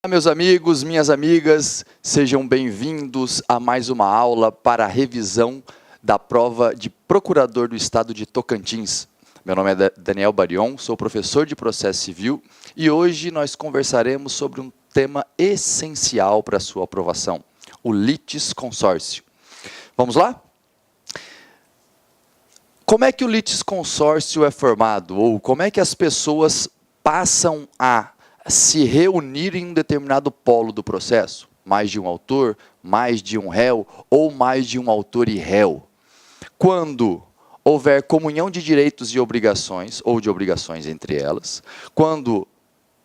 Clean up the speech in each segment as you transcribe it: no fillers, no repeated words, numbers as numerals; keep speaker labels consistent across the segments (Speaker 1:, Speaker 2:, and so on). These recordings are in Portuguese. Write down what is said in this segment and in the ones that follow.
Speaker 1: Olá, meus amigos, minhas amigas, sejam bem-vindos a mais uma aula para a revisão da prova de Procurador do Estado de Tocantins. Meu nome é Daniel Barion, sou professor de Processo Civil e hoje nós conversaremos sobre um tema essencial para a sua aprovação, o litisconsórcio. Vamos lá? Como é que o litisconsórcio é formado? Ou como é que as pessoas passam a se reunir em um determinado polo do processo? Mais de um autor, mais de um réu ou mais de um autor e réu? Quando houver comunhão de direitos e obrigações, ou de obrigações entre elas, quando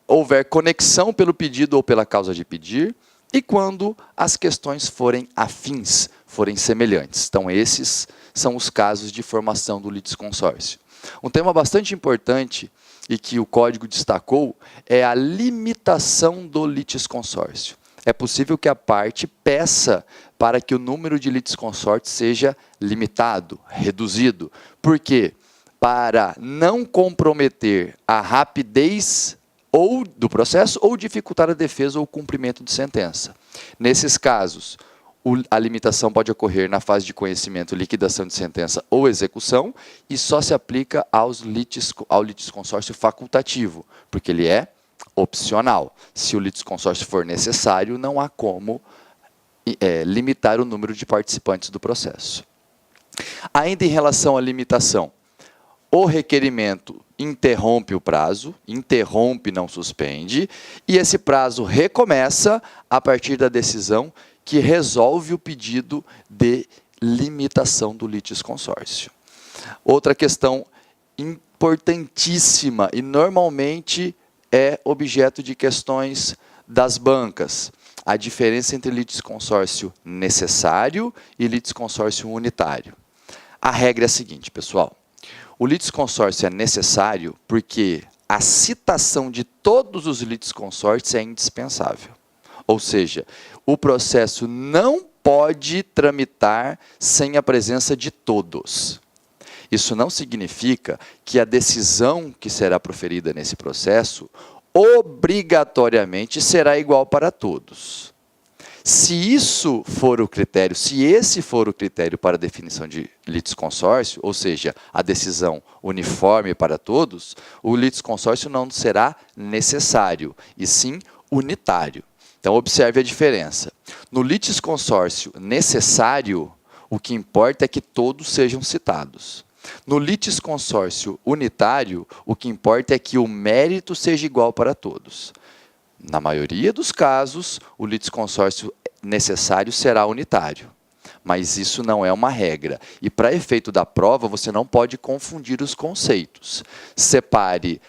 Speaker 1: houver conexão pelo pedido ou pela causa de pedir, e quando as questões forem afins, forem semelhantes. Então, esses são os casos de formação do litisconsórcio. Um tema bastante importante e que o Código destacou é a limitação do litisconsórcio. É possível que a parte peça para que o número de litisconsórcios seja limitado, reduzido. Por quê? Para não comprometer a rapidez ou do processo ou dificultar a defesa ou o cumprimento de sentença. Nesses casos, a limitação pode ocorrer na fase de conhecimento, liquidação de sentença ou execução e só se aplica ao litisconsórcio facultativo, porque ele é opcional. Se o litisconsórcio for necessário, não há como limitar o número de participantes do processo. Ainda em relação à limitação, o requerimento interrompe o prazo, interrompe, não suspende, e esse prazo recomeça a partir da decisão que resolve o pedido de limitação do litisconsórcio. Outra questão importantíssima e normalmente é objeto de questões das bancas, a diferença entre litisconsórcio necessário e litisconsórcio unitário. A regra é a seguinte, pessoal. O litisconsórcio é necessário porque a citação de todos os litisconsórcios é indispensável. Ou seja, o processo não pode tramitar sem a presença de todos. Isso não significa que a decisão que será proferida nesse processo obrigatoriamente será igual para todos. Se isso for o critério, se esse for o critério para a definição de litisconsórcio, ou seja, a decisão uniforme para todos, o litisconsórcio não será necessário, e sim unitário. Então, observe a diferença. No litisconsórcio necessário, o que importa é que todos sejam citados. No litisconsórcio unitário, o que importa é que o mérito seja igual para todos. Na maioria dos casos, o litisconsórcio necessário será unitário. Mas isso não é uma regra. E para efeito da prova, você não pode confundir os conceitos. Separe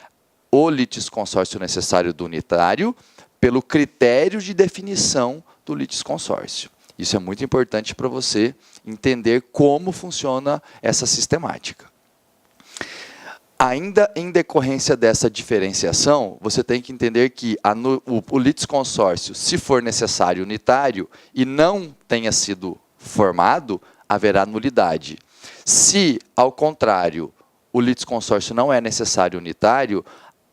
Speaker 1: o litisconsórcio necessário do unitário pelo critério de definição do litisconsórcio. Isso é muito importante para você entender como funciona essa sistemática. Ainda em decorrência dessa diferenciação, você tem que entender que o litisconsórcio, se for necessário unitário e não tenha sido formado, haverá nulidade. Se, ao contrário, o litisconsórcio não é necessário unitário,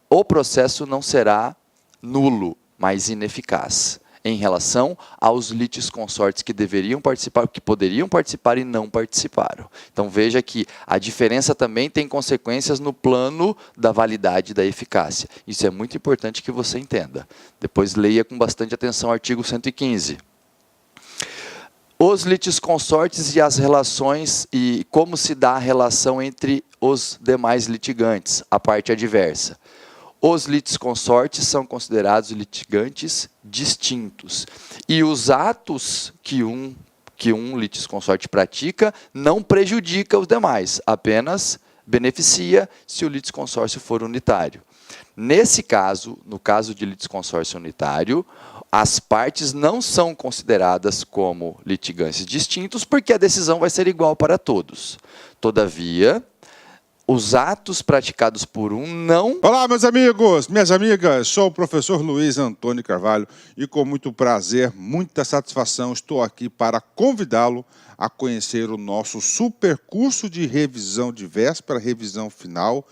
Speaker 1: o processo não será nulo, mas ineficaz, em relação aos litisconsortes que deveriam participar, que poderiam participar e não participaram. Então veja que a diferença também tem consequências no plano da validade e da eficácia. Isso é muito importante que você entenda. Depois leia com bastante atenção o artigo 115. Os litisconsortes e as relações, e como se dá a relação entre os demais litigantes, a parte adversa. Os litisconsortes são considerados litigantes distintos. E os atos que um litisconsorte pratica não prejudica os demais, apenas beneficia se o litisconsórcio for unitário. Nesse caso, no caso de litisconsórcio unitário, as partes não são consideradas como litigantes distintos porque a decisão vai ser igual para todos. Todavia, os atos praticados por um não...
Speaker 2: Olá, meus amigos, minhas amigas, sou o professor Luiz Antônio Carvalho e com muito prazer, muita satisfação, estou aqui para convidá-lo a conhecer o nosso super curso de revisão de véspera, revisão final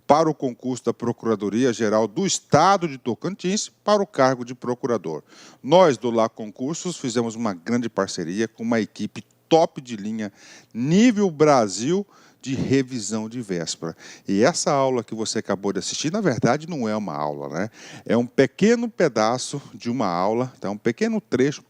Speaker 2: para o concurso da Procuradoria-Geral do Estado de Tocantins para o cargo de procurador. Nós, do Lá Concursos, fizemos uma grande parceria com uma equipe top de linha, nível Brasil, de revisão de véspera. E essa aula que você acabou de assistir, na verdade, não é uma aula, né? É um pequeno pedaço de uma aula, tá? Um pequeno trecho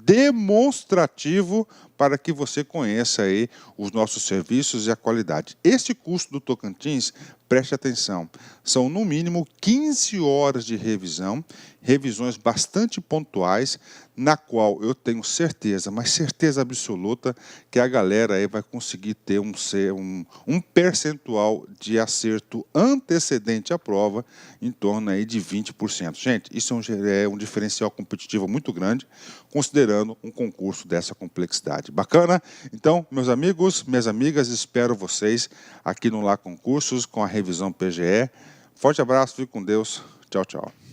Speaker 2: demonstrativo para que você conheça aí os nossos serviços e a qualidade. Este curso do Tocantins, preste atenção, são no mínimo 15 horas de revisão, revisões bastante pontuais, na qual eu tenho certeza, mas certeza absoluta, que a galera aí vai conseguir ter um percentual de acerto antecedente à prova em torno aí de 20%. Gente, isso é um diferencial competitivo muito grande, considerando um concurso dessa complexidade. Bacana? Então, meus amigos, minhas amigas, espero vocês aqui no Lá Concursos com a revisão PGE. Forte abraço, fique com Deus. Tchau, tchau.